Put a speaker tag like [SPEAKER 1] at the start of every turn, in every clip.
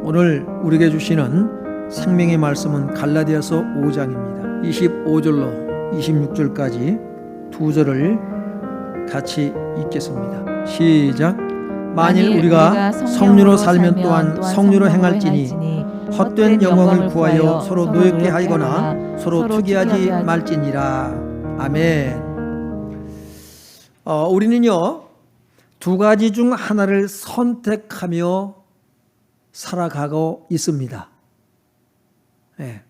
[SPEAKER 1] 오늘 우리에게 주시는 생명의 말씀은 갈라디아서 5장입니다. 25절로 26절까지 두 절을 같이 읽겠습니다. 시작. 만일 우리가 성령으로 살면 또한 성령으로 행할지니 헛된 영광을 구하여 서로 노엽게 하거나 서로 투기하지 말지니라. 아멘. 우리는요, 두 가지 중 하나를 선택하며 살아가고 있습니다. 네.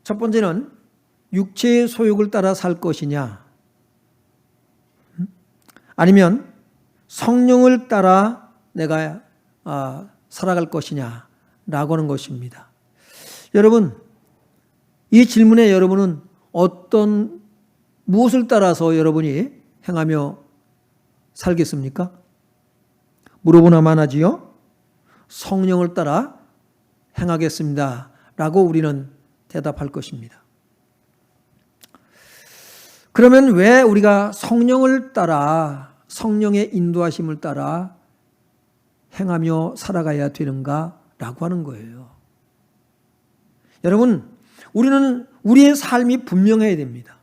[SPEAKER 1] 첫 번째는 육체의 소욕을 따라 살 것이냐, 아니면 성령을 따라 내가 살아갈 것이냐 라고 하는 것입니다. 여러분, 이 질문에 여러분은 무엇을 따라서 여러분이 행하며 살겠습니까? 물어보나만 하지요. 성령을 따라 행하겠습니다 라고 우리는 대답할 것입니다. 그러면 왜 우리가 성령을 따라, 성령의 인도하심을 따라 행하며 살아가야 되는가 라고 하는 거예요. 여러분, 우리는 우리의 삶이 분명해야 됩니다.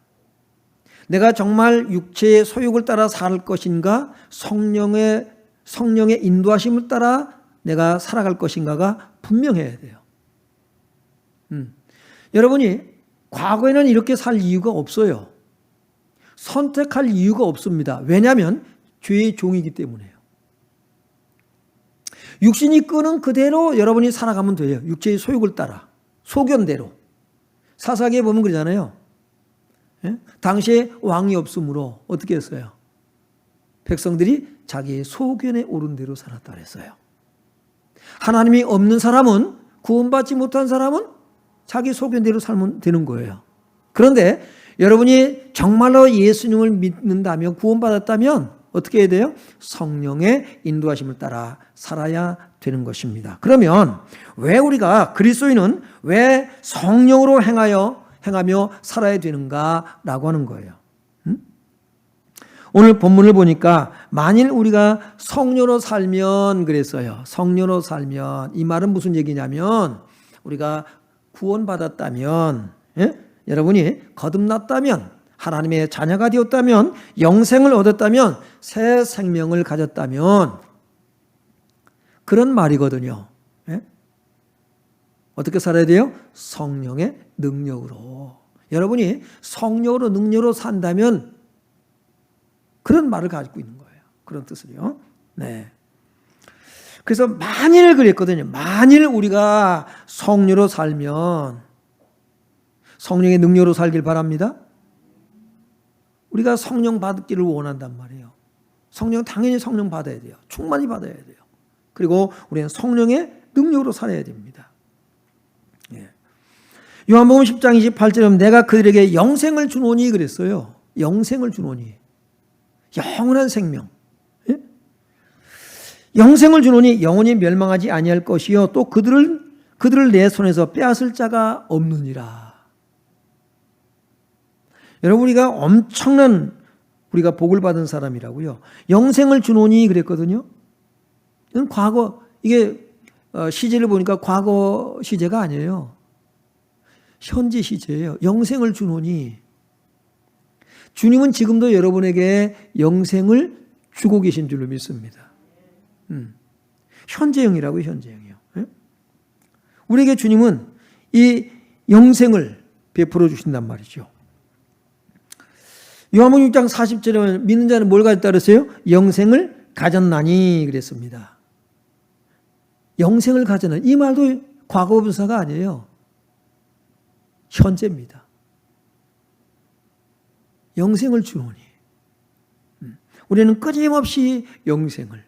[SPEAKER 1] 내가 정말 육체의 소욕을 따라 살 것인가, 성령의 인도하심을 따라 내가 살아갈 것인가가 분명해야 돼요. 여러분이 과거에는 이렇게 살 이유가 없어요. 선택할 이유가 없습니다. 왜냐하면 죄의 종이기 때문에요. 육신이 끄는 그대로 여러분이 살아가면 돼요. 육체의 소욕을 따라, 소견대로. 사사기에 보면 그러잖아요. 예? 당시에 왕이 없으므로 어떻게 했어요? 백성들이 자기의 소견에 오른 대로 살았다 그랬어요. 하나님이 없는 사람은, 구원받지 못한 사람은 자기 소견대로 살면 되는 거예요. 그런데 여러분이 정말로 예수님을 믿는다면, 구원받았다면 어떻게 해야 돼요? 성령의 인도하심을 따라 살아야 되는 것입니다. 그러면 왜 우리가, 그리스도인은 왜 성령으로 행하며 살아야 되는가라고 하는 거예요. 오늘 본문을 보니까 만일 우리가 성령으로 살면 그랬어요. 성령으로 살면, 이 말은 무슨 얘기냐면 우리가 구원받았다면, 예? 여러분이 거듭났다면, 하나님의 자녀가 되었다면, 영생을 얻었다면, 새 생명을 가졌다면 그런 말이거든요. 예? 어떻게 살아야 돼요? 성령의 능력으로. 여러분이 성령으로, 능력으로 산다면 그런 말을 가지고 있는 거예요. 그런 뜻을요. 네. 그래서 만일 그랬거든요. 만일 우리가 성령으로 살면, 성령의 능력으로 살길 바랍니다. 우리가 성령 받기를 원한단 말이에요. 당연히 성령 받아야 돼요. 충만히 받아야 돼요. 그리고 우리는 성령의 능력으로 살아야 됩니다. 예. 요한복음 10장 28절에 내가 그들에게 영생을 주노니 그랬어요. 영생을 주노니. 영원한 생명. 예? 영생을 주노니 영원히 멸망하지 아니할 것이요 또 그들을 내 손에서 빼앗을 자가 없느니라. 여러분, 우리가 엄청난, 우리가 복을 받은 사람이라고요. 영생을 주노니 그랬거든요. 이건 과거, 이게 시제를 보니까 과거 시제가 아니에요. 현재 시제예요. 영생을 주노니. 주님은 지금도 여러분에게 영생을 주고 계신 줄로 믿습니다. 현재형이라고요, 현재형이요. 예? 우리에게 주님은 이 영생을 베풀어 주신단 말이죠. 요한복음 6장 40절에 믿는 자는 뭘 가졌다 그랬어요? 영생을 가졌나니 그랬습니다. 영생을 가졌나니. 이 말도 과거 분사가 아니에요. 현재입니다. 영생을 주노니. 우리는 끊임없이 영생을.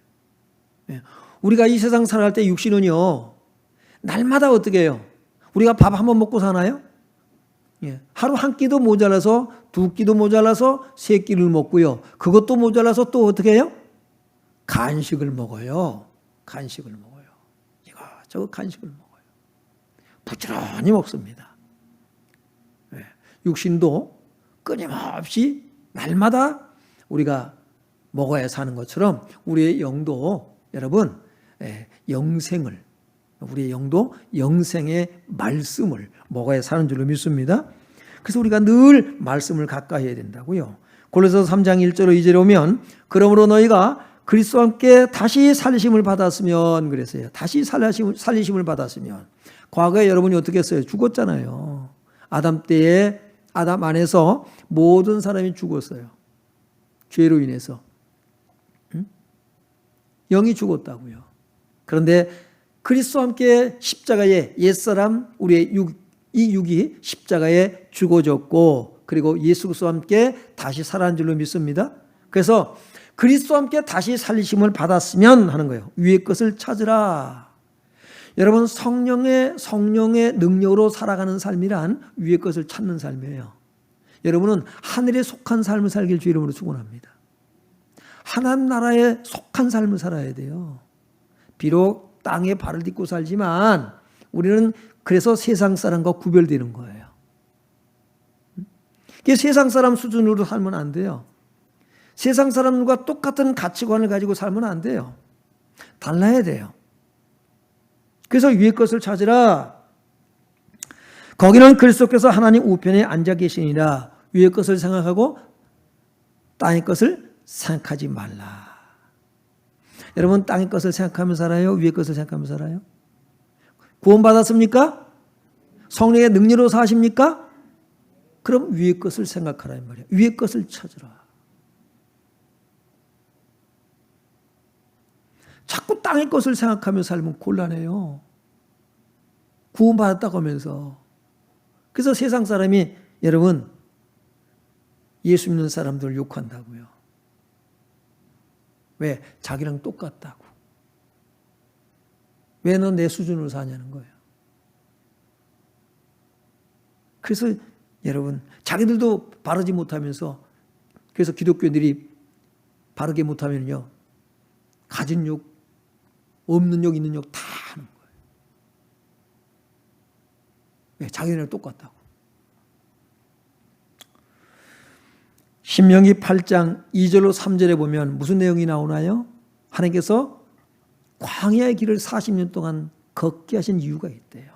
[SPEAKER 1] 우리가 이 세상 살아갈 때 육신은요, 날마다 어떻게 해요? 우리가 밥 한 번 먹고 사나요? 하루 한 끼도 모자라서, 두 끼도 모자라서 세 끼를 먹고요. 그것도 모자라서 또 어떻게 해요? 간식을 먹어요. 간식을 먹어요. 이것저것 간식을 먹어요. 부지런히 먹습니다. 육신도 끊임없이 날마다 우리가 먹어야 사는 것처럼 우리의 영도 여러분 영생을 우리의 영도 영생의 말씀을 먹어야 사는 줄로 믿습니다. 그래서 우리가 늘 말씀을 가까이 해야 된다고요. 골로새서 3장 1절로 2절에 오면 그러므로 너희가 그리스도와 함께 다시 살리심을 받았으면 그랬어요. 다시 살리심을 받았으면 과거에 여러분이 어떻게 했어요? 죽었잖아요. 아담 때에 아담 안에서 모든 사람이 죽었어요. 죄로 인해서. 영이 죽었다고요. 그런데 그리스도와 함께 십자가에 옛사람 우리의 이 육이 십자가에 죽어졌고 그리고 예수 그리스도와 함께 다시 살아난 줄로 믿습니다. 그래서 그리스도와 함께 다시 살리심을 받았으면 하는 거예요. 위의 것을 찾으라. 여러분 성령의 능력으로 살아가는 삶이란 위의 것을 찾는 삶이에요. 여러분은 하늘에 속한 삶을 살길 주 이름으로 축원합니다. 하나님 나라에 속한 삶을 살아야 돼요. 비록 땅에 발을 딛고 살지만 우리는 그래서 세상 사람과 구별되는 거예요. 세상 사람 수준으로 살면 안 돼요. 세상 사람들과 똑같은 가치관을 가지고 살면 안 돼요. 달라야 돼요. 그래서 위의 것을 찾으라. 거기는 그리스도께서 하나님 우편에 앉아 계시니라. 위의 것을 생각하고 땅의 것을 생각하지 말라. 여러분 땅의 것을 생각하며 살아요? 위의 것을 생각하며 살아요? 구원받았습니까? 성령의 능력으로 사십니까? 그럼 위의 것을 생각하라 이 말이에요. 위의 것을 찾으라. 자꾸 땅의 것을 생각하며 살면 곤란해요. 구원받았다고 하면서. 그래서 세상 사람이 여러분 예수 믿는 사람들을 욕한다고요. 왜? 자기랑 똑같다고. 왜 너 내 수준으로 사냐는 거예요. 그래서 여러분 자기들도 바르지 못하면서 그래서 기독교인들이 바르게 못하면요 가진 욕, 없는 욕, 있는 욕 다 하는 거예요. 왜? 자기네랑 똑같다고. 신명기 8장 2절로 3절에 보면 무슨 내용이 나오나요? 하나님께서 광야의 길을 40년 동안 걷게 하신 이유가 있대요.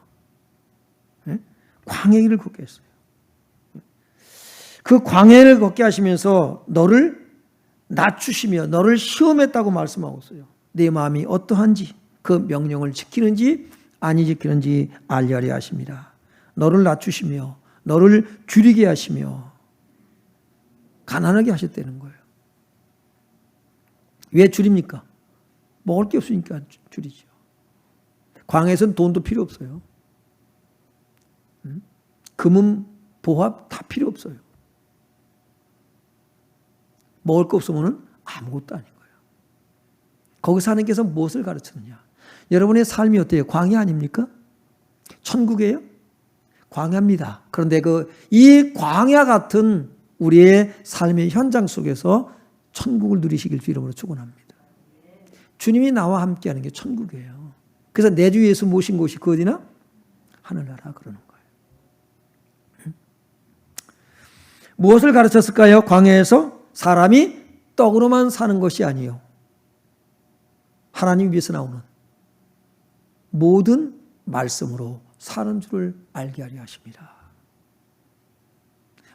[SPEAKER 1] 광야의 길을 걷게 했어요. 그 광야를 걷게 하시면서 너를 낮추시며 너를 시험했다고 말씀하고 있어요. 내 마음이 어떠한지 그 명령을 지키는지 아니 지키는지 알려 하려 하십니다. 너를 낮추시며 너를 줄이게 하시며 가난하게 하셨다는 거예요. 왜 줄입니까? 먹을 게 없으니까 줄이죠. 광야에서는 돈도 필요 없어요. 금은 보합 다 필요 없어요. 먹을 거 없으면 아무것도 아닌 거예요. 거기서 하나님께서 무엇을 가르쳤느냐? 여러분의 삶이 어때요? 광야 아닙니까? 천국이에요? 광야입니다. 그런데 이 광야 같은 우리의 삶의 현장 속에서 천국을 누리시길 주 이름으로 축원합니다. 주님이 나와 함께하는 게 천국이에요. 그래서 내 주 예수 모신 곳이 그 어디나? 하늘나라 그러는 거예요. 무엇을 가르쳤을까요? 광야에서 사람이 떡으로만 사는 것이 아니요. 하나님 위에서 나오는 모든 말씀으로 사는 줄을 알게 하려 하십니다.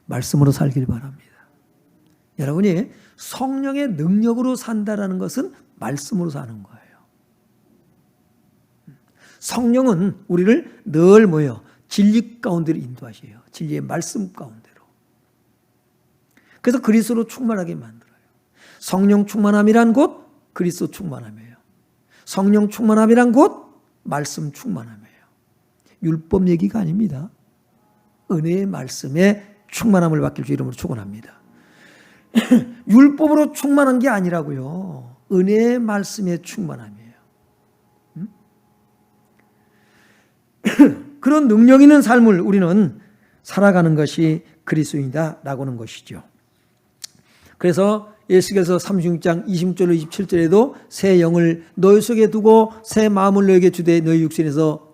[SPEAKER 1] 말씀으로 살길 바랍니다. 여러분이 성령의 능력으로 산다라는 것은 말씀으로 사는 거예요. 성령은 우리를 늘 뭐예요? 진리 가운데로 인도하셔요. 진리의 말씀 가운데로. 그래서 그리스도로 충만하게 만들어요. 성령 충만함이란 곧 그리스도 충만함이에요. 성령 충만함이란 곧 말씀 충만함이에요. 율법 얘기가 아닙니다. 은혜의 말씀에 충만함을 받길 주 이름으로 축원합니다. 율법으로 충만한 게 아니라고요. 은혜의 말씀에 충만함이에요. 그런 능력 있는 삶을 우리는 살아가는 것이 그리스도인이다라고 하는 것이죠. 그래서 에스겔서 36장 26절로 27절에도 새 영을 너희 속에 두고 새 마음을 너에게 주되 너희 육신에서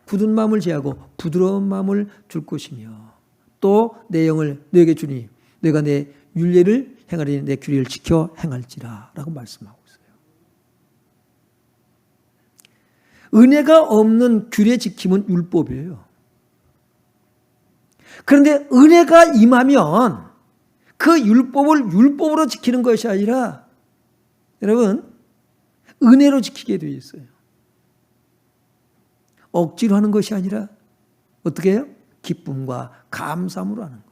[SPEAKER 1] 굳은 마음을 제하고 부드러운 마음을 줄 것이며 또 내 영을 너에게 주니 너희가 내 율례를 행하리니 내 규례를 지켜 행할지라 라고 말씀하고 있어요. 은혜가 없는 규례 지킴은 율법이에요. 그런데 은혜가 임하면 그 율법을 율법으로 지키는 것이 아니라 여러분 은혜로 지키게 되어 있어요. 억지로 하는 것이 아니라 어떻게 해요? 기쁨과 감사함으로 하는 거예요.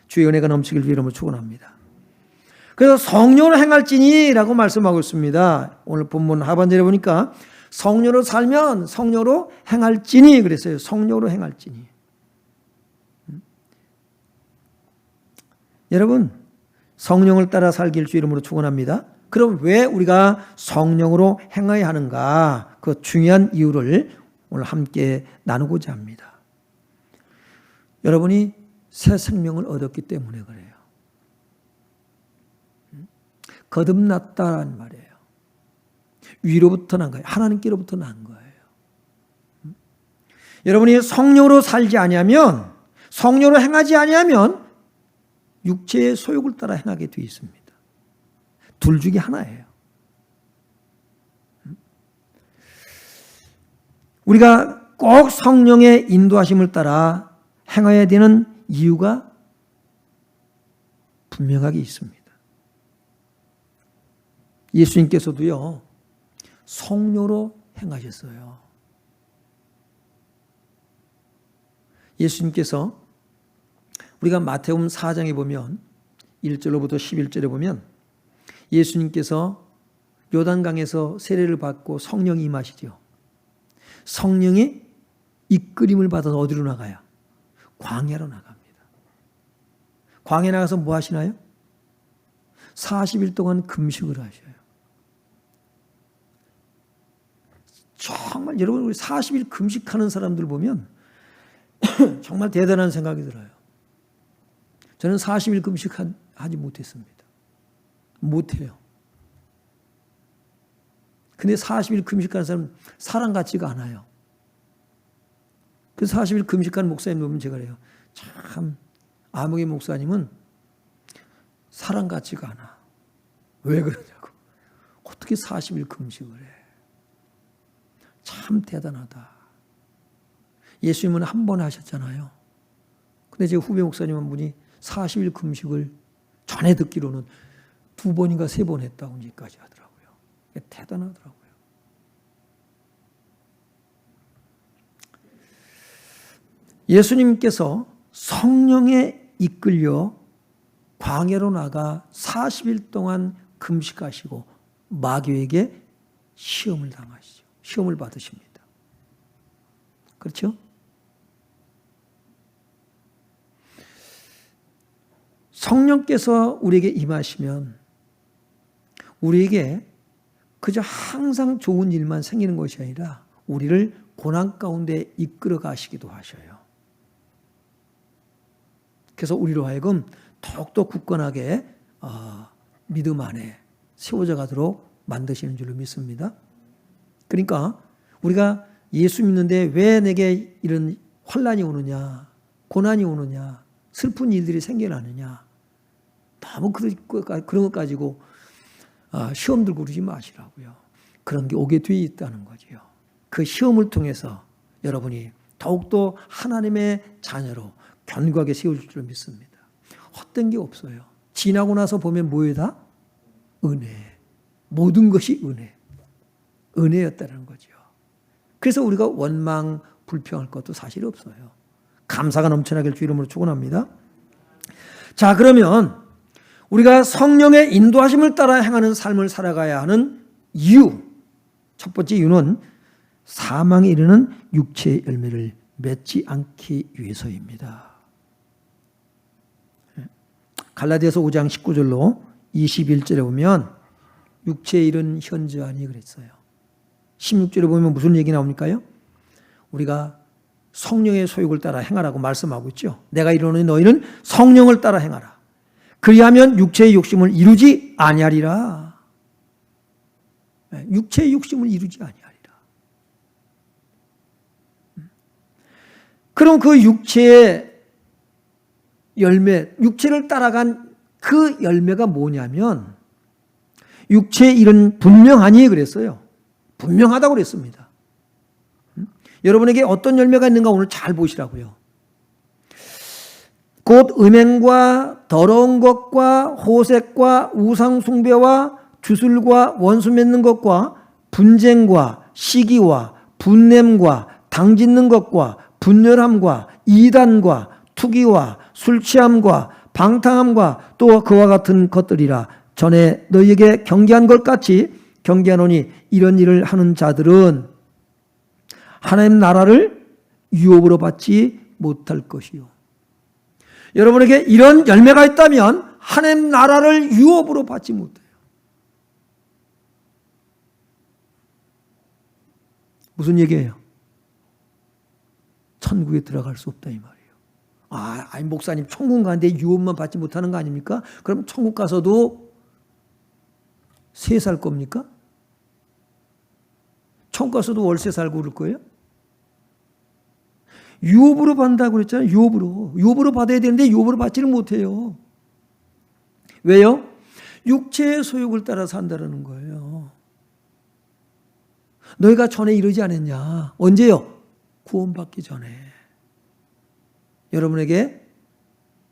[SPEAKER 1] 주의 은혜가 넘치길 주의로 축원합니다. 그래서 성령으로 행할지니 라고 말씀하고 있습니다. 오늘 본문 하반절에 보니까 성령으로 살면 성령으로 행할지니 그랬어요. 성령으로 행할지니. 여러분 성령을 따라 살길 주 이름으로 축원합니다. 그럼 왜 우리가 성령으로 행해야 하는가? 그 중요한 이유를 오늘 함께 나누고자 합니다. 여러분이 새 생명을 얻었기 때문에 그래요. 거듭났다는 말이에요. 위로부터 난 거예요. 하나님께로부터 난 거예요. 여러분이 성령으로 살지 아니하면, 성령으로 행하지 아니하면 육체의 소욕을 따라 행하게 되어 있습니다. 둘 중에 하나예요. 우리가 꼭 성령의 인도하심을 따라 행해야 되는 이유가 분명하게 있습니다. 예수님께서도요, 성령으로 행하셨어요. 예수님께서 우리가 마태복음 4장에 보면 1절로부터 11절에 보면 예수님께서 요단강에서 세례를 받고 성령이 임하시죠. 성령의 이끌림을 받아서 어디로 나가요? 광야로 나갑니다. 광야에 나가서 뭐 하시나요? 40일 동안 금식을 하셔요. 정말 여러분 우리 40일 금식하는 사람들 보면 정말 대단한 생각이 들어요. 저는 40일 금식하지 못했습니다. 못해요. 근데 40일 금식하는 사람은 사람 같지가 않아요. 그 40일 금식하는 목사님 보면 제가 그래요. 참 아무개 목사님은 사람 같지가 않아. 왜 그러냐고. 어떻게 40일 금식을 해. 참 대단하다. 예수님은 한 번 하셨잖아요. 근데 제 후배 목사님 한 분이 40일 금식을 전에 듣기로는 2번인가 3번 했다고 이제까지 하더라고요. 대단하더라고요. 예수님께서 성령에 이끌려 광야로 나가 40일 동안 금식하시고 마귀에게 시험을 당하시죠. 시험을 받으십니다. 그렇죠? 성령께서 우리에게 임하시면 우리에게 그저 항상 좋은 일만 생기는 것이 아니라 우리를 고난 가운데 이끌어 가시기도 하셔요. 그래서 우리로 하여금 더욱더 굳건하게 믿음 안에 세워져 가도록 만드시는 줄로 믿습니다. 그러니까 우리가 예수 믿는데 왜 내게 이런 환난이 오느냐, 고난이 오느냐, 슬픈 일들이 생겨나느냐, 너무 그런 것 가지고 시험 들고 그러지 마시라고요. 그런 게 오게 돼 있다는 거지요. 그 시험을 통해서 여러분이 더욱더 하나님의 자녀로 견고하게 세워질 줄 믿습니다. 헛된 게 없어요. 지나고 나서 보면 뭐예요? 은혜. 모든 것이 은혜. 은혜였다는 거죠. 그래서 우리가 원망, 불평할 것도 사실 없어요. 감사가 넘쳐나길 주 이름으로 축원합니다. 자, 그러면 우리가 성령의 인도하심을 따라 행하는 삶을 살아가야 하는 이유, 첫 번째 이유는 사망에 이르는 육체의 열매를 맺지 않기 위해서입니다. 갈라디아서 5장 19절로 21절에 보면 육체에 이른 현저하니 그랬어요. 16절에 보면 무슨 얘기 나옵니까요? 우리가 성령의 소욕을 따라 행하라고 말씀하고 있죠. 내가 이르노니 너희는 성령을 따라 행하라. 그리하면 육체의 욕심을 이루지 아니하리라. 육체의 욕심을 이루지 아니하리라. 그럼 그 육체의 열매, 육체를 따라간 그 열매가 뭐냐면 육체의 일은 분명하니 그랬어요. 분명하다고 그랬습니다. 여러분에게 어떤 열매가 있는가 오늘 잘 보시라고요. 곧 음행과 더러운 것과 호색과 우상 숭배와 주술과 원수 맺는 것과 분쟁과 시기와 분냄과 당짓는 것과 분열함과 이단과 투기와 술 취함과 방탕함과 또 그와 같은 것들이라. 전에 너희에게 경계한 것 같이 경계하노니 이런 일을 하는 자들은 하나님 나라를 유업으로 받지 못할 것이요. 여러분에게 이런 열매가 있다면 하나님 나라를 유업으로 받지 못해요. 무슨 얘기예요? 천국에 들어갈 수 없다 이 말이에요. 아니 목사님 천국 가는데 유업만 받지 못하는 거 아닙니까? 그럼 천국 가서도 세 살 겁니까? 천국 가서도 월세 살고 그럴 거예요? 유업으로 받는다고 그랬잖아요. 유업으로 받아야 되는데 유업으로 받지는 못해요. 왜요? 육체의 소욕을 따라 산다는 거예요. 너희가 전에 이러지 않았냐? 언제요? 구원받기 전에. 여러분에게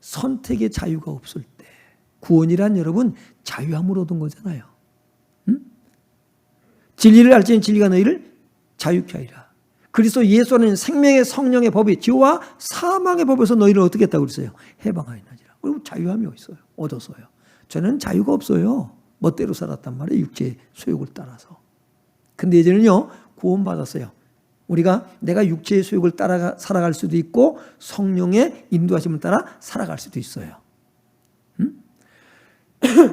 [SPEAKER 1] 선택의 자유가 없을 때. 구원이란 여러분 자유함으로 얻은 거잖아요. 응? 진리를 알지니 진리가 너희를 자유케 하리라. 그리스도 예수 안에 생명의 성령의 법이 죄와 사망의 법에서 너희를 어떻게 했다고 그랬어요? 해방하였느니라. 그리고 자유함이 있어요. 얻어서요. 저는 자유가 없어요. 멋대로 살았단 말이에요. 육체의 소욕을 따라서. 근데 이제는요. 구원받았어요. 우리가 내가 육체의 소욕을 따라 살아갈 수도 있고 성령의 인도하심을 따라 살아갈 수도 있어요.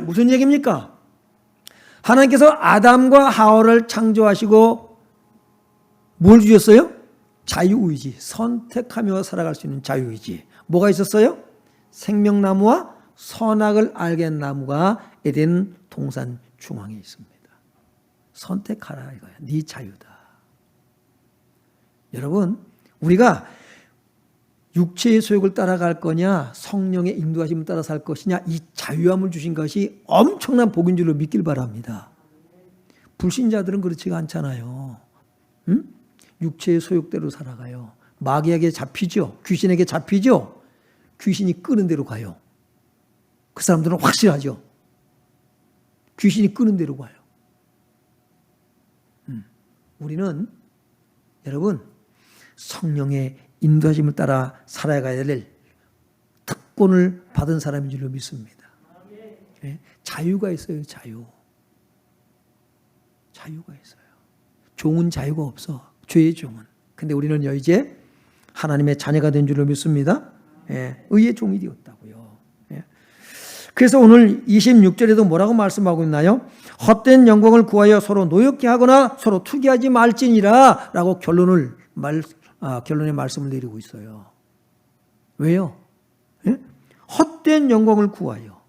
[SPEAKER 1] 무슨 얘기입니까? 하나님께서 아담과 하와를 창조하시고 뭘 주셨어요? 자유의지, 선택하며 살아갈 수 있는 자유의지. 뭐가 있었어요? 생명나무와 선악을 알게 한 나무가 에덴 동산 중앙에 있습니다. 선택하라 이거야. 네 자유다. 여러분, 우리가 육체의 소욕을 따라갈 거냐 성령의 인도하심을 따라 살 것이냐 이 자유함을 주신 것이 엄청난 복인 줄로 믿길 바랍니다. 불신자들은 그렇지가 않잖아요. 응? 육체의 소욕대로 살아가요. 마귀에게 잡히죠. 귀신에게 잡히죠. 귀신이 끄는 대로 가요. 그 사람들은 확실하죠. 귀신이 끄는 대로 가요. 우리는 여러분 성령의 인도하심을 따라 살아가야 될 특권을 받은 사람인 줄로 믿습니다. 자유가 있어요. 자유가 있어요. 종은 자유가 없어. 죄의 종은. 근데 우리는요 이제 하나님의 자녀가 된 줄로 믿습니다. 의의 종이 되었다고요. 그래서 오늘 26절에도 뭐라고 말씀하고 있나요? 헛된 영광을 구하여 서로 노엽게 하거나 서로 투기하지 말지니라 라고 결론의 말씀을 내리고 있어요. 왜요? 헛된 영광을 구하여.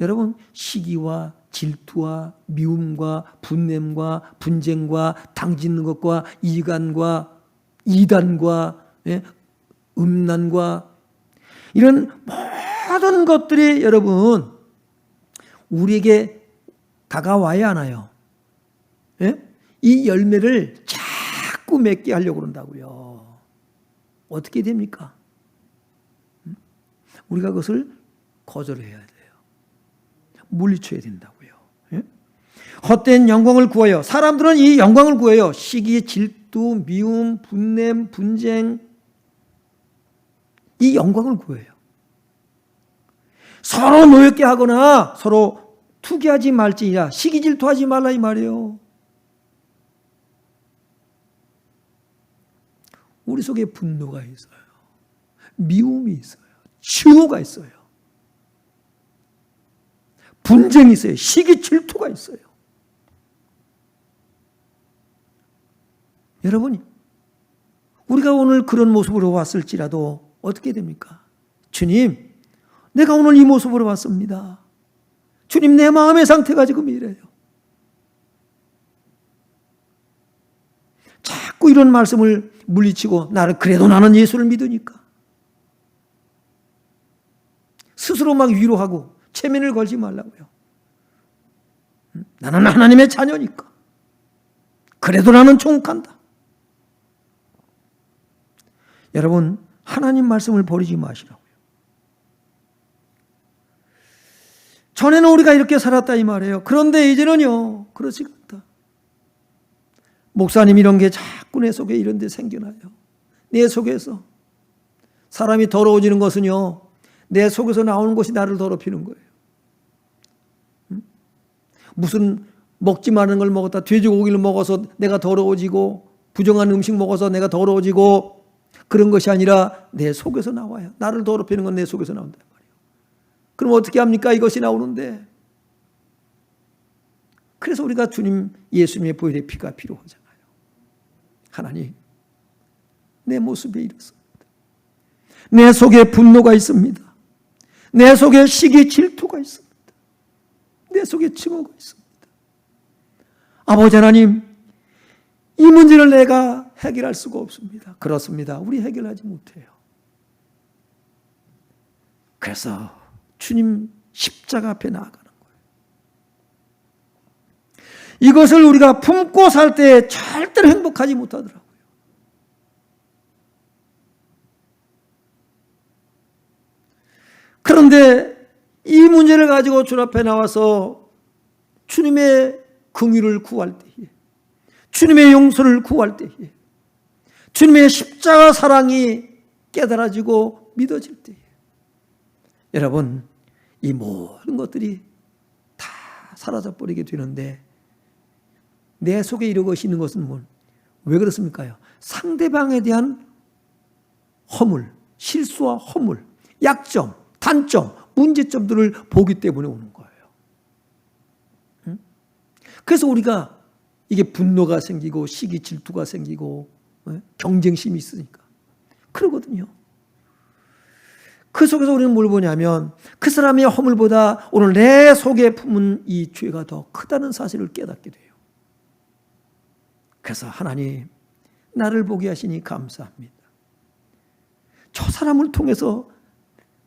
[SPEAKER 1] 여러분 시기와 질투와 미움과 분냄과 분쟁과 당짓는 것과 이간과 이단과 음란과 이런 모든 것들이 여러분 우리에게 다가와야 하나요? 이 열매를 자꾸 맺게 하려고 그런다고요. 어떻게 됩니까? 우리가 그것을 거절해야 돼요. 물리쳐야 된다고요. 헛된 영광을 구하여. 사람들은 이 영광을 구해요. 시기, 질투, 미움, 분냄, 분쟁 이 영광을 구해요. 서로 노엽게 하거나 서로 투기하지 말지니라. 시기 질투하지 말라 이 말이에요. 우리 속에 분노가 있어요. 미움이 있어요. 증오가 있어요. 분쟁이 있어요. 시기 질투가 있어요. 여러분, 우리가 오늘 그런 모습으로 왔을지라도 어떻게 됩니까? 주님, 내가 오늘 이 모습으로 왔습니다. 주님, 내 마음의 상태가 지금 이래요. 자꾸 이런 말씀을 물리치고 그래도 나는 예수를 믿으니까. 스스로 막 위로하고 체면을 걸지 말라고요. 나는 하나님의 자녀니까. 그래도 나는 총독한다. 여러분, 하나님 말씀을 버리지 마시라고요. 전에는 우리가 이렇게 살았다 이 말이에요. 그런데 이제는요, 그렇지 않다. 목사님 이런 게 자꾸 내 속에 이런 데 생겨나요. 내 속에서. 사람이 더러워지는 것은요, 내 속에서 나오는 것이 나를 더럽히는 거예요. 무슨 먹지 말는 걸 먹었다, 돼지고기를 먹어서 내가 더러워지고, 부정한 음식 먹어서 내가 더러워지고, 그런 것이 아니라 내 속에서 나와요. 나를 더럽히는 건 내 속에서 나온단 말이에요. 그럼 어떻게 합니까? 이것이 나오는데. 그래서 우리가 주님 예수님의 보혈의 피가 필요하잖아요. 하나님, 내 모습이 이렇습니다. 내 속에 분노가 있습니다. 내 속에 시기 질투가 있습니다. 내 속에 증오가 있습니다. 아버지 하나님, 이 문제를 내가 해결할 수가 없습니다. 그렇습니다. 우리 해결하지 못해요. 그래서 주님 십자가 앞에 나아가는 거예요. 이것을 우리가 품고 살 때 절대로 행복하지 못하더라고요. 그런데 이 문제를 가지고 주 앞에 나와서 주님의 긍휼을 구할 때에, 주님의 용서를 구할 때에, 주님의 십자가 사랑이 깨달아지고 믿어질 때에, 여러분, 이 모든 것들이 다 사라져버리게 되는데, 내 속에 이런 것이 있는 것은 왜 그렇습니까? 상대방에 대한 허물, 실수와 허물, 약점, 단점, 문제점들을 보기 때문에 오는 거예요. 그래서 우리가 이게 분노가 생기고 시기 질투가 생기고 경쟁심이 있으니까 그러거든요. 그 속에서 우리는 뭘 보냐면 그 사람의 허물보다 오늘 내 속에 품은 이 죄가 더 크다는 사실을 깨닫게 돼요. 그래서 하나님, 나를 보게 하시니 감사합니다. 저 사람을 통해서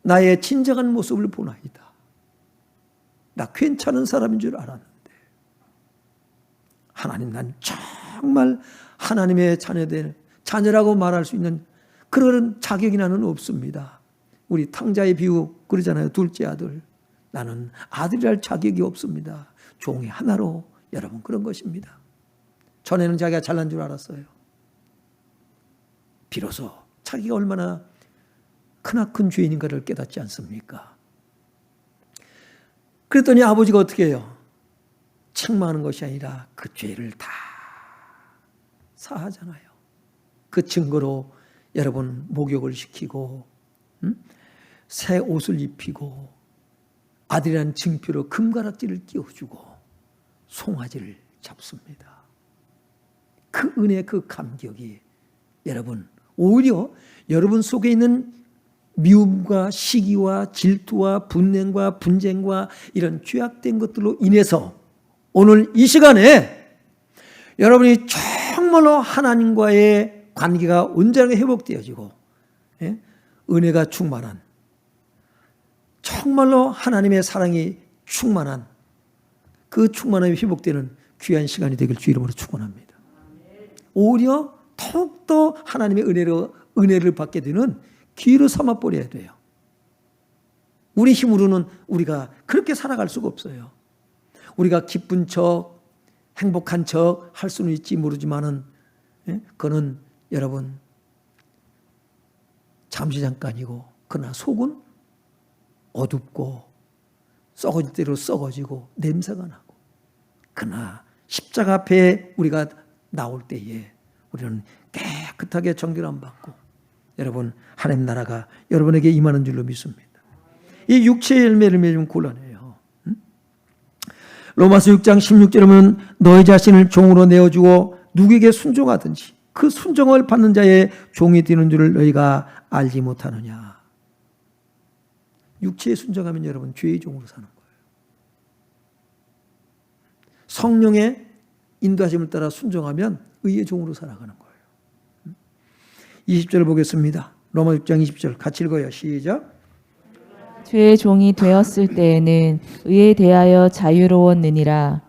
[SPEAKER 1] 나의 진정한 모습을 보나이다. 나 괜찮은 사람인 줄 알았는데 하나님, 난 정말 하나님의 자녀라고 말할 수 있는 그런 자격이 나는 없습니다. 우리 탕자의 비유 그러잖아요. 둘째 아들. 나는 아들이랄 자격이 없습니다. 종이 하나로. 여러분, 그런 것입니다. 전에는 자기가 잘난 줄 알았어요. 비로소 자기가 얼마나 크나큰 죄인인가를 깨닫지 않습니까? 그랬더니 아버지가 어떻게 해요? 책망하는 것이 아니라 그 죄를 다 사하잖아요. 그 증거로 여러분 목욕을 시키고 새 옷을 입히고 아들이라는 징표로 금가락지를 띄워주고 송아지를 잡습니다. 그 은혜, 그 감격이 여러분, 오히려 여러분 속에 있는 미움과 시기와 질투와 분냉과 분쟁과 이런 죄악된 것들로 인해서 오늘 이 시간에 여러분이 정말로 하나님과의 관계가 온전하게 회복되어지고 은혜가 충만한, 정말로 하나님의 사랑이 충만한 그 충만함이 회복되는 귀한 시간이 되길 주 이름으로 축원합니다. 오히려 더욱더 하나님의 은혜를 받게 되는 기회로 삼아버려야 돼요. 우리 힘으로는 우리가 그렇게 살아갈 수가 없어요. 우리가 기쁜 척, 행복한 척 할 수는 있지 모르지만은 그거는 여러분 잠시 잠깐이고, 그러나 속은 어둡고 썩어질 대로 썩어지고 냄새가 나고, 그러나 십자가 앞에 우리가 나올 때에 우리는 깨끗하게 정결함 받고 여러분 하나님 나라가 여러분에게 임하는 줄로 믿습니다. 이 육체의 열매를 맺으면 곤란해요. 로마서 6장 16절에 보면 너희 자신을 종으로 내어주고 누구에게 순종하든지 그 순종을 받는 자의 종이 되는 줄을 너희가 알지 못하느냐. 육체에 순종하면 여러분 죄의 종으로 사는 거예요. 성령의 인도하심을 따라 순종하면 의의 종으로 살아가는 거예요. 20절 보겠습니다. 로마 6장 20절 같이 읽어요. 시작.
[SPEAKER 2] 죄의 종이 되었을 때에는 의에 대하여 자유로웠느니라.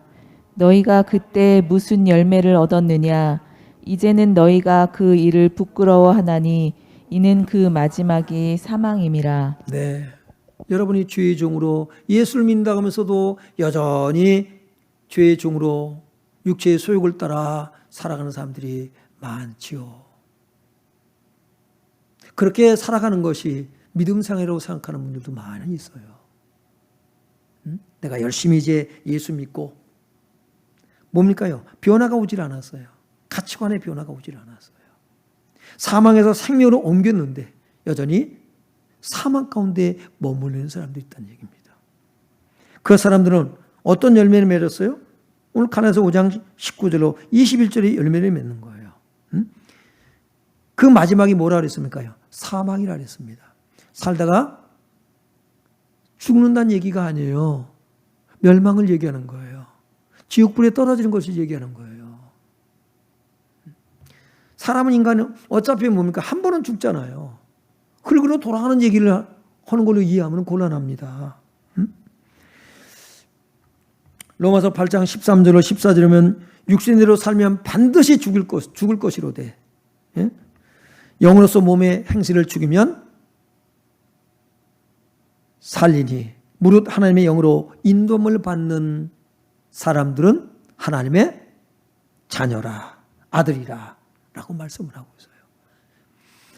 [SPEAKER 2] 너희가 그때 무슨 열매를 얻었느냐? 이제는 너희가 그 일을 부끄러워하나니 이는 그 마지막이 사망임이라.
[SPEAKER 1] 네. 여러분이 죄의 종으로 예수를 믿는다고 하면서도 여전히 죄의 종으로 육체의 소욕을 따라 살아가는 사람들이 많지요. 그렇게 살아가는 것이 믿음생활이라고 생각하는 분들도 많이 있어요. 내가 열심히 이제 예수 믿고 뭡니까요? 변화가 오질 않았어요. 가치관의 변화가 오질 않았어요. 사망에서 생명으로 옮겼는데 여전히 사망 가운데 머무르는 사람도 있다는 얘기입니다. 그 사람들은 어떤 열매를 맺었어요? 오늘 갈라디아서 5장 19절로 21절에 열매를 맺는 거예요. 그 마지막이 뭐라 그랬습니까? 사망이라 그랬습니다. 살다가 죽는다는 얘기가 아니에요. 멸망을 얘기하는 거예요. 지옥불에 떨어지는 것을 얘기하는 거예요. 사람은 인간은 어차피 뭡니까? 한 번은 죽잖아요. 그리고 돌아가는 얘기를 하는 걸로 이해하면 곤란합니다. 로마서 8장 13절로 14절이면 육신대로 살면 반드시 죽을 것이로되 영으로서 몸의 행실을 죽이면 살리니 무릇 하나님의 영으로 인도함을 받는 사람들은 하나님의 자녀라 아들이라 라고 말씀을 하고 있어요.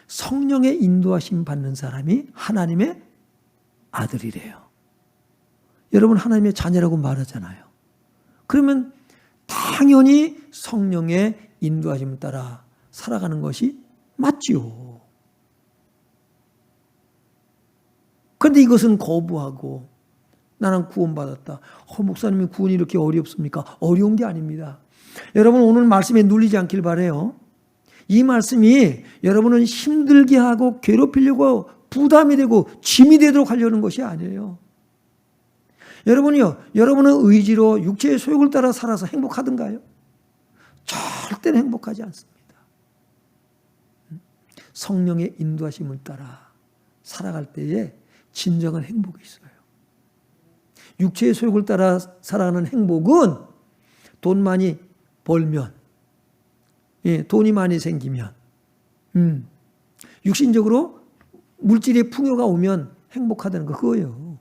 [SPEAKER 1] 성령의 인도하심 받는 사람이 하나님의 아들이래요. 여러분 하나님의 자녀라고 말하잖아요. 그러면 당연히 성령의 인도하심을 따라 살아가는 것이 맞지요. 그런데 이것은 거부하고 나는 구원받았다. 목사님이 구원이 이렇게 어렵습니까? 어려운 게 아닙니다. 여러분 오늘 말씀에 눌리지 않길 바라요. 이 말씀이 여러분을 힘들게 하고 괴롭히려고 부담이 되고 짐이 되도록 하려는 것이 아니에요. 여러분이요, 여러분의 의지로 육체의 소욕을 따라 살아서 행복하던가요? 절대로 행복하지 않습니다. 성령의 인도하심을 따라 살아갈 때에 진정한 행복이 있어요. 육체의 소욕을 따라 살아가는 행복은 돈 많이 벌면, 돈이 많이 생기면, 육신적으로 물질의 풍요가 오면 행복하다는 거 그거예요.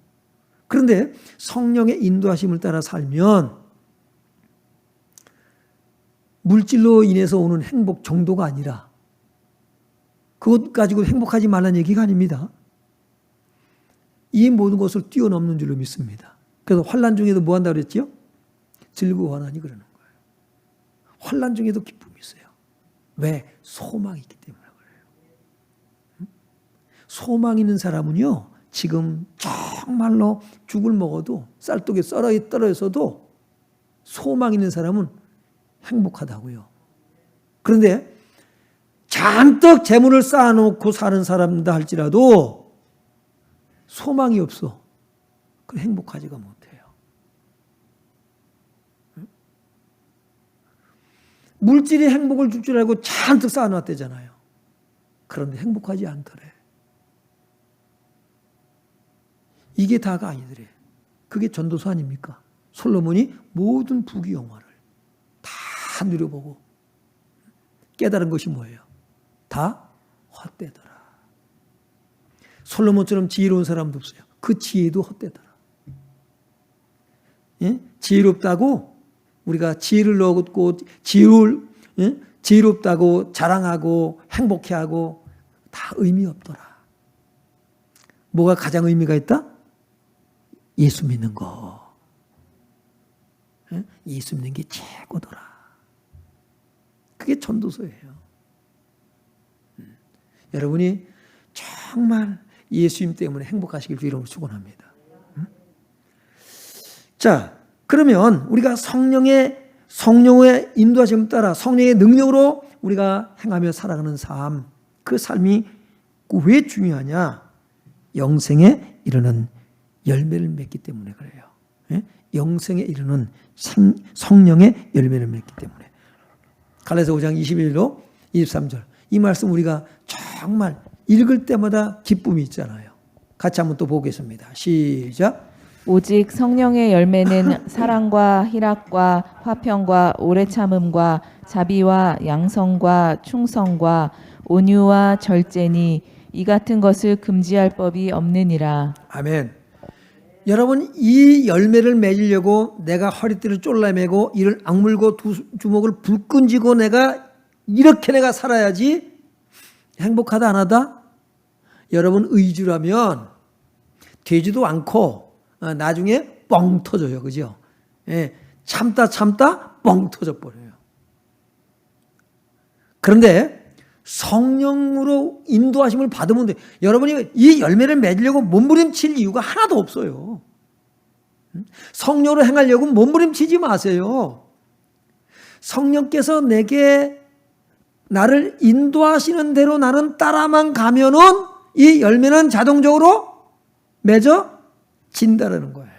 [SPEAKER 1] 그런데 성령의 인도하심을 따라 살면 물질로 인해서 오는 행복 정도가 아니라 그것 가지고 행복하지 말라는 얘기가 아닙니다. 이 모든 것을 뛰어넘는 줄로 믿습니다. 그래서 환난 중에도 뭐 한다고 그랬죠? 즐거워하나니 그러는 거예요. 환난 중에도 기쁨이 있어요. 왜? 소망이 있기 때문에 그래요. 소망 있는 사람은요, 지금 정말로 죽을 먹어도 쌀독에 떨어져서도 소망 있는 사람은 행복하다고요. 그런데 잔뜩 재물을 쌓아놓고 사는 사람이다 할지라도 소망이 없어. 그럼 행복하지가 못해요. 물질이 행복을 줄 줄 알고 잔뜩 쌓아놨대잖아요. 그런데 행복하지 않더래. 이게 다가 아니더래. 그게 전도서 아닙니까? 솔로몬이 모든 부귀영화를 다 누려보고 깨달은 것이 뭐예요? 다 헛되더라. 솔로몬처럼 지혜로운 사람도 없어요. 그 지혜도 헛되더라. 예? 지혜롭다고 우리가 지혜를 얻고 지혜롭다고 자랑하고 행복해하고 다 의미 없더라. 뭐가 가장 의미가 있다? 예수 믿는 거. 예? 예수 믿는 게 최고더라. 그게 전도서예요. 여러분이 정말 예수님 때문에 행복하시길 주의로 축원합니다. 자, 그러면 우리가 성령의 인도하심을 따라 성령의 능력으로 우리가 행하며 살아가는 삶, 그 삶이 왜 중요하냐? 영생에 이르는 열매를 맺기 때문에 그래요. 예? 영생에 이르는 성령의 열매를 맺기 때문에. 갈라디아서 5장 21로 23절. 이 말씀 우리가 정말 읽을 때마다 기쁨이 있잖아요. 같이 한번 또 보겠습니다. 시작.
[SPEAKER 2] 오직 성령의 열매는 사랑과 희락과 화평과 오래 참음과 자비와 양성과 충성과 온유와 절제니 이 같은 것을 금지할 법이 없느니라.
[SPEAKER 1] 아멘. 여러분, 이 열매를 맺으려고 내가 허리띠를 쫄라매고 이를 악물고 두 주먹을 불끈 쥐고 내가 이렇게 내가 살아야지 행복하다 안 하다? 여러분 의주라면 되지도 않고 나중에 뻥 터져요. 그죠? 예, 참다 뻥 터져 버려요. 그런데 성령으로 인도하심을 받으면 돼. 여러분이 이 열매를 맺으려고 몸부림칠 이유가 하나도 없어요. 성령으로 행하려고 몸부림치지 마세요. 성령께서 내게 나를 인도하시는 대로 나는 따라만 가면은 이 열매는 자동적으로 맺어진다라는 거예요.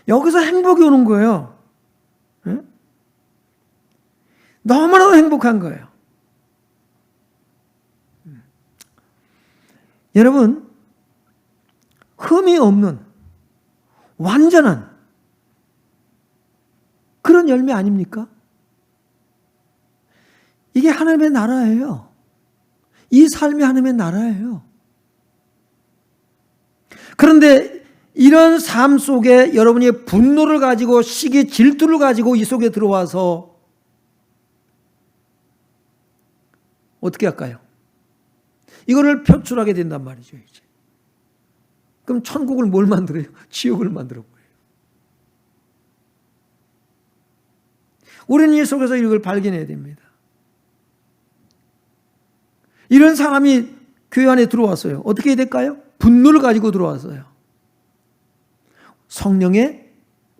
[SPEAKER 1] 여기서 행복이 오는 거예요. 너무나도 행복한 거예요. 여러분, 흠이 없는 완전한 그런 열매 아닙니까? 이게 하나님의 나라예요. 이 삶이 하나님의 나라예요. 그런데 이런 삶 속에 여러분이 분노를 가지고 시기 질투를 가지고 이 속에 들어와서 어떻게 할까요? 이거를 표출하게 된단 말이죠. 이제. 그럼 천국을 뭘 만들어요? 지옥을 만들어 버려요. 우리는 이 속에서 이걸 발견해야 됩니다. 이런 사람이 교회 안에 들어왔어요. 어떻게 해야 될까요? 분노를 가지고 들어왔어요. 성령의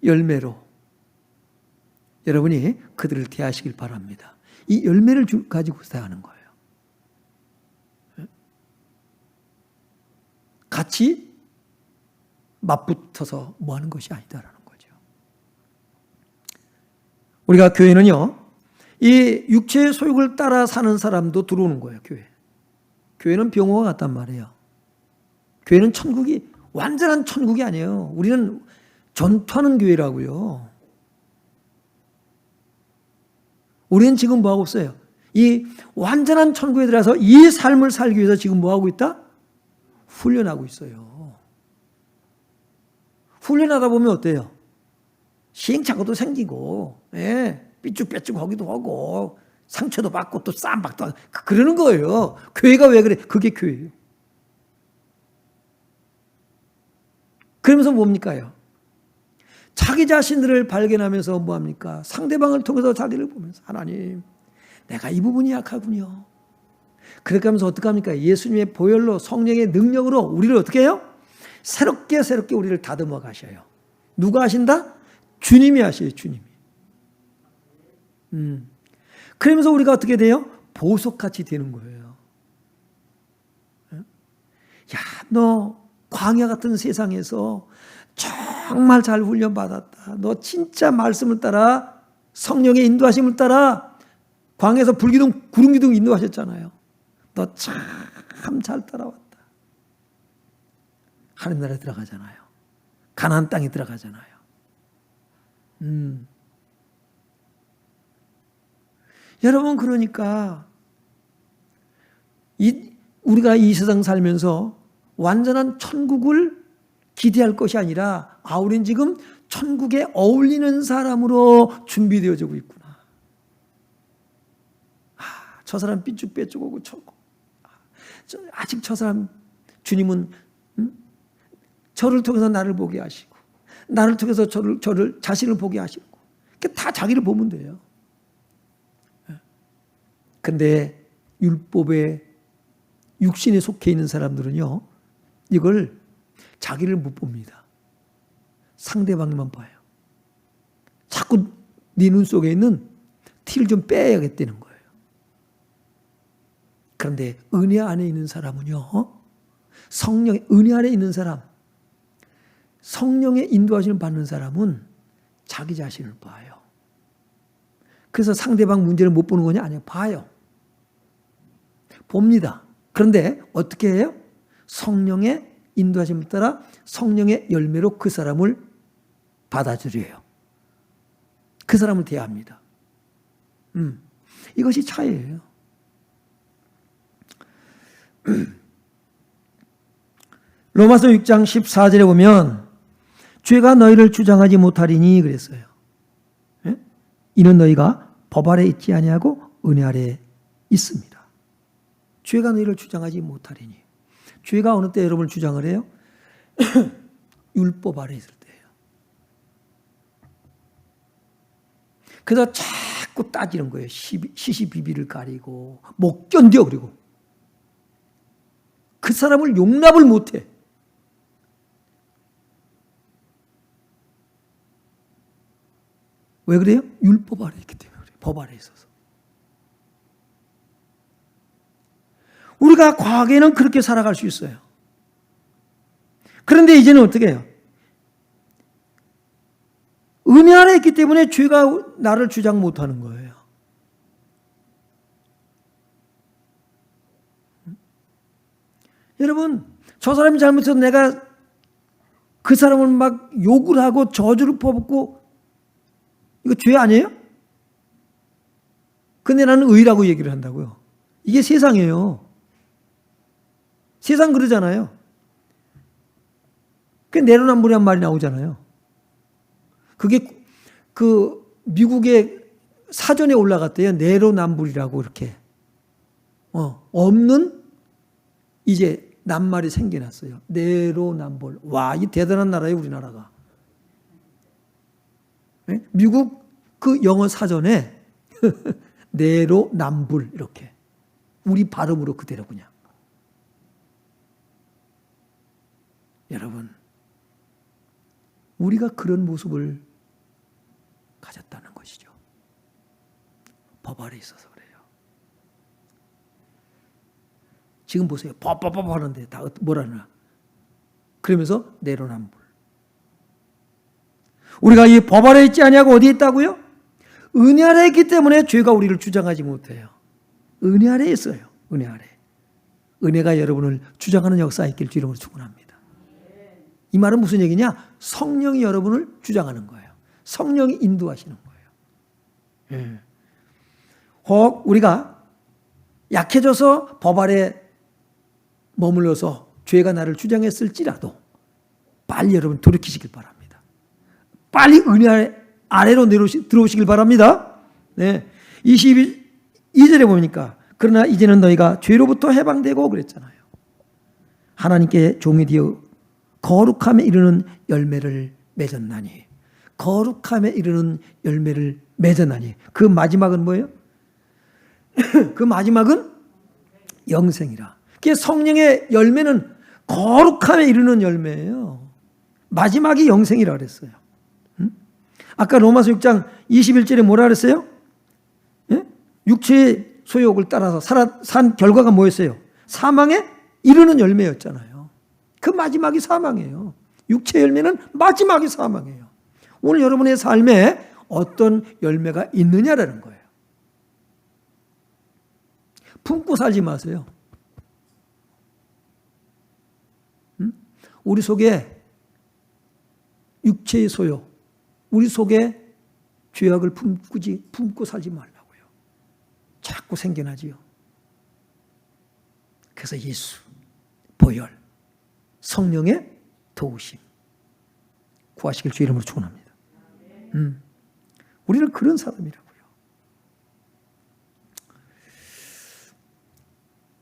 [SPEAKER 1] 열매로 여러분이 그들을 대하시길 바랍니다. 이 열매를 가지고 대하는 거예요. 같이 맞붙어서 뭐 하는 것이 아니다라는 거죠. 우리가 교회는요, 이 육체의 소욕을 따라 사는 사람도 들어오는 거예요, 교회. 교회는 병호와 같단 말이에요. 교회는 천국이, 완전한 천국이 아니에요. 우리는 전투하는 교회라고요. 우리는 지금 뭐 하고 있어요? 이 완전한 천국에 들어가서 이 삶을 살기 위해서 지금 뭐 하고 있다? 훈련하고 있어요. 훈련하다 보면 어때요? 시행착오도 생기고, 예, 삐쭉빼쭉하기도 하고, 상처도 받고 또 쌈박도 하고, 그러는 거예요. 교회가 왜 그래? 그게 교회예요. 그러면서 뭡니까요? 자기 자신들을 발견하면서 뭐합니까? 상대방을 통해서 자기를 보면서 하나님, 내가 이 부분이 약하군요. 그렇게 하면서 어떻게 합니까? 예수님의 보혈로 성령의 능력으로 우리를 어떻게 해요? 새롭게 우리를 다듬어 가셔요. 누가 하신다? 주님이 하셔요. 주님이. 그러면서 우리가 어떻게 돼요? 보석같이 되는 거예요. 야, 너 광야 같은 세상에서 정말 잘 훈련받았다. 너 진짜 말씀을 따라 성령의 인도하심을 따라 광야에서 불기둥 구름기둥 인도하셨잖아요. 너 참 잘 따라왔다. 하나님 나라에 들어가잖아요. 가나안 땅에 들어가잖아요. 여러분, 그러니까 우리가 이 세상 살면서 완전한 천국을 기대할 것이 아니라 우리는 지금 천국에 어울리는 사람으로 준비되어지고 있구나. 저 사람 삐쭉빼쭉하고 아직 저 사람 주님은 저를 통해서 나를 보게 하시고 나를 통해서 저를 자신을 보게 하시고 다 자기를 보면 돼요. 근데 율법에 육신에 속해 있는 사람들은요, 이걸 자기를 못 봅니다. 상대방만 봐요. 자꾸 네 눈 속에 있는 티를 좀 빼야겠다는 거예요. 그런데 은혜 안에 있는 사람은요, 은혜 안에 있는 사람, 성령의 인도하심을 받는 사람은 자기 자신을 봐요. 그래서 상대방 문제를 못 보는 거냐? 아니요, 봐요. 봅니다. 그런데 어떻게 해요? 성령의 인도하심을 따라 성령의 열매로 그 사람을 받아들여요. 그 사람을 대합니다. 이것이 차이예요. 로마서 6장 14절에 보면 죄가 너희를 주장하지 못하리니 그랬어요. 예? 이는 너희가 법 아래 있지 아니하고 은혜 아래 있습니다. 죄가 너희를 주장하지 못하리니. 죄가 어느 때 여러분을 주장을 해요? 율법 아래 있을 때예요. 그래서 자꾸 따지는 거예요. 시시비비를 가리고 못 견뎌. 그리고 그 사람을 용납을 못해. 왜 그래요? 율법 아래 있기 때문에 그래요. 법 아래 있어서. 우리가 과거에는 그렇게 살아갈 수 있어요. 그런데 이제는 어떻게 해요? 은혜 아래 있기 때문에 죄가 나를 주장 못하는 거예요. 여러분, 저 사람이 잘못해서 내가 그 사람을 막 욕을 하고 저주를 퍼붓고 이거 죄 아니에요? 근데 나는 의라고 얘기를 한다고요. 이게 세상이에요. 세상 그러잖아요. 그 내로남불이란 말이 나오잖아요. 그게 그 미국의 사전에 올라갔대요. 내로남불이라고 이렇게. 없는 이제 낱말이 생겨났어요. 내로남불. 와, 이 대단한 나라예요, 우리나라가. 네? 미국 그 영어 사전에 내로남불 이렇게. 우리 발음으로 그대로 그냥. 여러분, 우리가 그런 모습을 가졌다는 것이죠. 법 아래 있어서 그래요. 지금 보세요. 법 하는데 다 뭐라나. 그러면서 내로남불. 우리가 이 법 아래 있지 아니하고 어디에 있다고요? 은혜 아래 있기 때문에 죄가 우리를 주장하지 못해요. 은혜 아래 있어요. 은혜 아래. 은혜가 여러분을 주장하는 역사에 있길 주 이름으로 축원합니다. 이 말은 무슨 얘기냐? 성령이 여러분을 주장하는 거예요. 성령이 인도하시는 거예요. 혹 우리가 약해져서 법 아래 머물러서 죄가 나를 주장했을지라도 빨리 여러분 돌이키시길 바랍니다. 빨리 은혜 아래로 들어오시길 바랍니다. 네. 22절에 보니까 그러나 이제는 너희가 죄로부터 해방되고 그랬잖아요. 하나님께 종이 되어 거룩함에 이르는 열매를 맺었나니. 거룩함에 이르는 열매를 맺었나니. 그 마지막은 뭐예요? 그 마지막은 영생이라. 그 성령의 열매는 거룩함에 이르는 열매예요. 마지막이 영생이라 그랬어요. 아까 로마서 6장 21절에 뭐라 그랬어요? 육체의 소욕을 따라서 산 결과가 뭐였어요? 사망에 이르는 열매였잖아요. 그 마지막이 사망이에요. 육체 열매는 마지막이 사망이에요. 오늘 여러분의 삶에 어떤 열매가 있느냐라는 거예요. 품고 살지 마세요. 우리 속에 육체의 소욕, 우리 속에 죄악을 품고 살지 말라고요. 자꾸 생겨나지요. 그래서 예수, 보혈, 성령의 도우심 구하시길 주 이름으로 축원합니다. 우리는 그런 사람이라고요.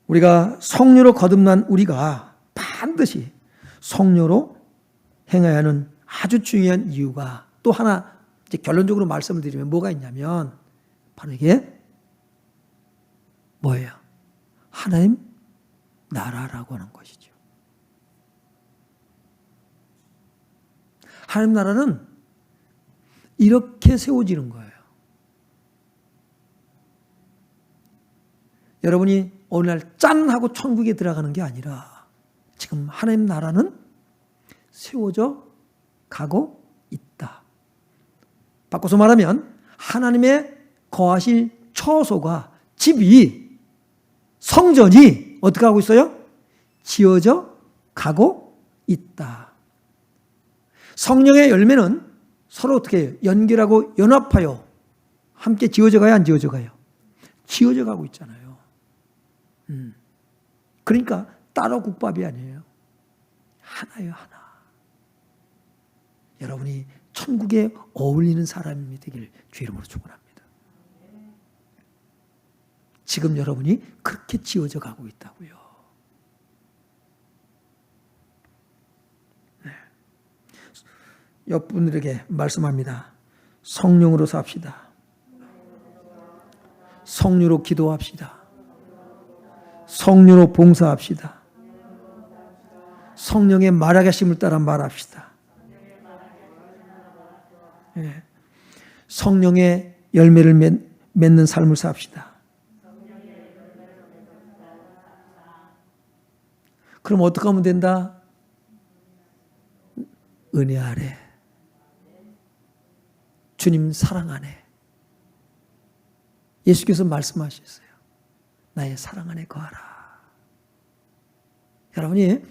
[SPEAKER 1] 우리가 성령으로 거듭난 우리가 반드시 성령으로 행해야 하는 아주 중요한 이유가 또 하나 이제 결론적으로 말씀을 드리면 뭐가 있냐면 바로 이게 뭐예요? 하나님 나라라고 하는 것이죠. 하나님 나라는 이렇게 세워지는 거예요. 여러분이 어느 날 짠 하고 천국에 들어가는 게 아니라 지금 하나님 나라는 세워져 가고 있다. 바꿔서 말하면 하나님의 거하실 처소가 집이 성전이 이미 어떻게 하고 있어요? 지어져 가고 있다. 성령의 열매는 서로 어떻게 해요? 연결하고 연합하여 함께 지어져 가요, 안 지어져 가요? 지어져 가고 있잖아요. 그러니까 따로 국밥이 아니에요. 하나예요, 하나. 여러분이 천국에 어울리는 사람이 되길 주 이름으로 축원합니다. 지금 여러분이 그렇게 지어져 가고 있다고요. 네. 옆 분들에게 말씀합니다. 성령으로 삽시다. 성령으로 기도합시다. 성령으로 봉사합시다. 성령의 말하심을 따라 말합시다. 네. 성령의 열매를 맺는 삶을 삽시다. 그럼 어떻게 하면 된다? 은혜 아래, 주님 사랑 안에. 예수께서 말씀하셨어요. 나의 사랑 안에 거하라. 여러분이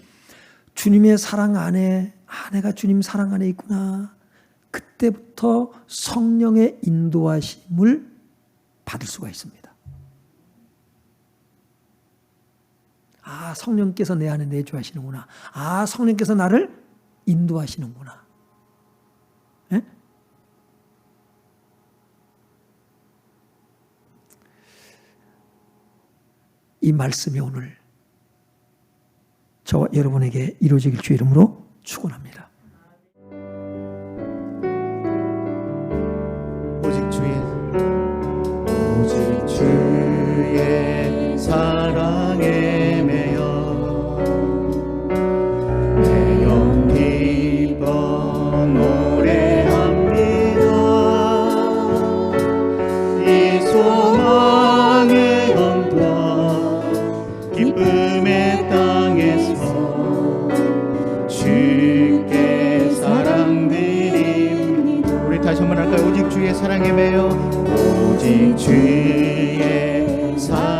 [SPEAKER 1] 주님의 사랑 안에, 내가 주님 사랑 안에 있구나. 그때부터 성령의 인도하심을 받을 수가 있습니다. 아, 성령께서 내 안에 내주하시는구나. 아, 성령께서 나를 인도하시는구나. 네? 이 말씀이 오늘 저와 여러분에게 이루어지길 주 이름으로 축원합니다.
[SPEAKER 3] 오직 주의 사랑에 매여 내 영 기뻐 노래합니다. 이 소망의 언덕 기쁨의 땅에서 주께 사랑드립니다. 우리 다시 한번 할까요? 오직 주의 사랑에 매여 오직 주의 사랑